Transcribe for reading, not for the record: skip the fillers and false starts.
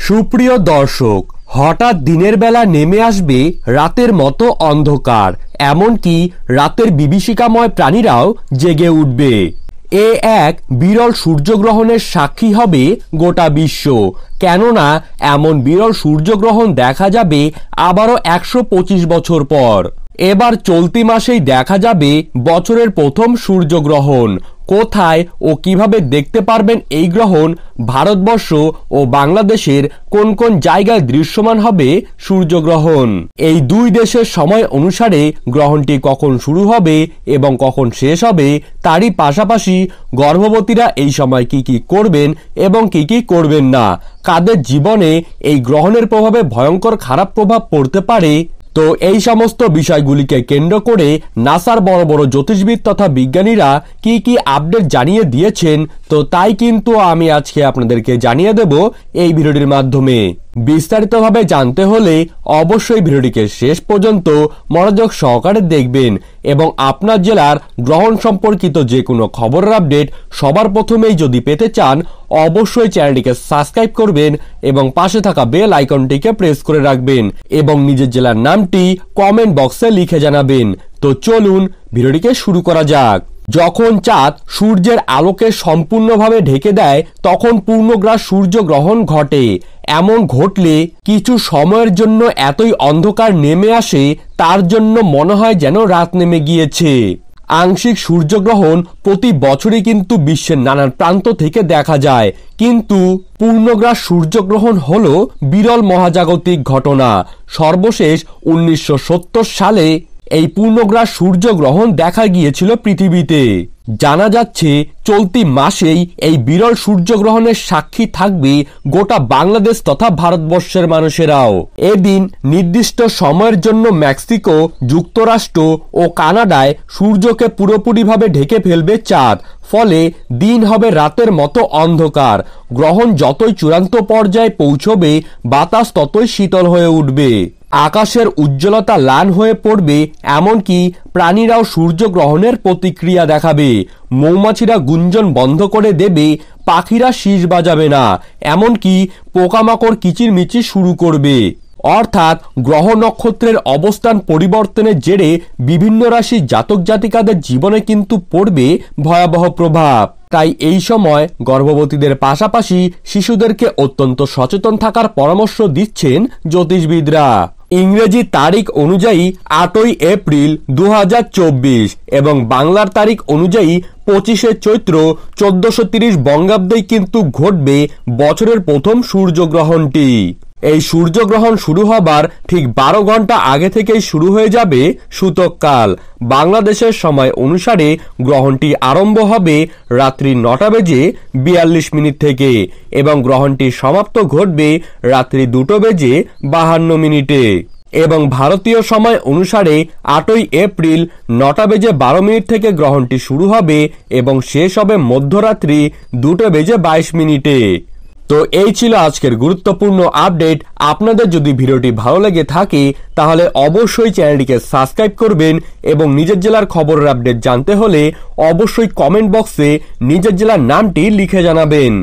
সুপ্রিয় দর্শক, হঠাৎ দিনের বেলা নেমে আসবে রাতের মতো অন্ধকার, এমনকি রাতের বিভীষিকাময় প্রাণীরাও জেগে উঠবে। এ এক বিরল সূর্যগ্রহণের সাক্ষী হবে গোটা বিশ্ব। কেননা এমন বিরল সূর্যগ্রহণ দেখা যাবে আবারও 125 বছর পর। এবার চলতি মাসেই দেখা যাবে বছরের প্রথম সূর্যগ্রহণ। কোথায় ও কিভাবে দেখতে পারবেন এই গ্রহণ, ভারতবর্ষ ও বাংলাদেশের কোন কোন জায়গায় দৃশ্যমান হবে সূর্যগ্রহণ, এই দুই দেশের সময় অনুসারে গ্রহণটি কখন শুরু হবে এবং কখন শেষ হবে, তারই পাশাপাশি গর্ভবতীরা এই সময় কি কি করবেন এবং কি কি করবেন না, কাদের জীবনে এই গ্রহণের প্রভাবে ভয়ঙ্কর খারাপ প্রভাব পড়তে পারে। তো এই সমস্ত বিষয়গুলিকে কেন্দ্র করে নাসার বড় বড় জ্যোতিষবিদ তথা বিজ্ঞানীরা কি কি আপডেট জানিয়ে দিয়েছেন, তো তাই কিন্তু আমি আজকে আপনাদেরকে জানিয়ে দেব এই ভিডিওটির মাধ্যমে। বিস্তারিতভাবে জানতে হলে অবশ্যই ভিডিওটিকে শেষ পর্যন্ত মনোযোগ সহকারে দেখবেন এবং আপনার জেলার গ্রহণ সম্পর্কিত যে কোনো খবরের আপডেট সবার প্রথমেই যদি পেতে চান, অবশ্যই চ্যানেলটিকে সাবস্ক্রাইব করবেন এবং পাশে থাকা বেল আইকনটিকে প্রেস করে রাখবেন এবং নিজের জেলার নামটি কমেন্ট বক্সে লিখে জানাবেন। তো চলুন ভিডিওটিকে শুরু করা যাক। যখন চাঁদ সূর্যের আলোকে সম্পূর্ণভাবে ঢেকে দেয় তখন পূর্ণগ্রাস সূর্যগ্রহণ ঘটে। এমন ঘটলে কিছু সময়ের জন্য এতই অন্ধকার নেমে আসে, তার জন্য মনে হয় যেন রাত নেমে গিয়েছে। আংশিক সূর্যগ্রহণ প্রতি বছরই কিন্তু বিশ্বের নানান প্রান্ত থেকে দেখা যায়, কিন্তু পূর্ণগ্রাস সূর্যগ্রহণ হলো বিরল মহাজাগতিক ঘটনা। সর্বশেষ 1970 সালে এই পূর্ণগ্রাস সূর্যগ্রহণ দেখা গিয়েছিল পৃথিবীতে। জানা যাচ্ছে চলতি মাসেই এই বিরল সূর্যগ্রহণের সাক্ষী থাকবে গোটা বাংলাদেশ তথা ভারতবর্ষের মানুষেরাও। এদিন নির্দিষ্ট সময়ের জন্য মেক্সিকো, যুক্তরাষ্ট্র ও কানাডায় সূর্যকে পুরোপুরিভাবে ঢেকে ফেলবে চাঁদ। ফলে দিন হবে রাতের মতো অন্ধকার। গ্রহণ যতই চূড়ান্ত পর্যায়ে পৌঁছবে, বাতাস ততই শীতল হয়ে উঠবে। আকাশের উজ্জ্বলতা ম্লান হয়ে পড়বে, এমনকি প্রাণীরাও সূর্যগ্রহণের প্রতিক্রিয়া দেখাবে। মৌমাছিরা গুঞ্জন বন্ধ করে দেবে, পাখিরা শীষ বাজাবে না, এমনকি পোকামাকড় কিচিরমিচির শুরু করবে। অর্থাৎ গ্রহ নক্ষত্রের অবস্থান পরিবর্তনের জেরে বিভিন্ন রাশির জাতক জাতিকাদের জীবনে কিন্তু পড়বে ভয়াবহ প্রভাব। তাই এই সময় গর্ভবতীদের পাশাপাশি শিশুদেরকে অত্যন্ত সচেতন থাকার পরামর্শ দিচ্ছেন জ্যোতিষবিদরা। ইংরেজি তারিখ অনুযায়ী 8ই এপ্রিল 2024 এবং বাংলার তারিখ অনুযায়ী 25শে চৈত্র 1430 বঙ্গাব্দেই কিন্তু ঘটবে বছরের প্রথম সূর্যগ্রহণটি। এই সূর্যগ্রহণ শুরু হবার ঠিক 12 ঘন্টা আগে থেকেই শুরু হয়ে যাবে সূতককাল। বাংলাদেশের সময় অনুসারে গ্রহণটি আরম্ভ হবে রাত্রি 9:42 থেকে এবং গ্রহণটি সমাপ্ত ঘটবে রাত্রি 2:52 এবং ভারতীয় সময় অনুসারে 8ই এপ্রিল 9:12 থেকে গ্রহণটি শুরু হবে এবং শেষ হবে মধ্যরাত্রি 2:22। তো এই ছিল আজকের গুরুত্বপূর্ণ আপডেট। আপনাদের যদি ভিডিওটি ভালো লেগে থাকে তাহলে অবশ্যই চ্যানেলটিকে সাবস্ক্রাইব করবেন এবং নিজের জেলার খবরের আপডেট জানতে হলে অবশ্যই কমেন্ট বক্সে নিজের জেলার নামটি লিখে জানাবেন।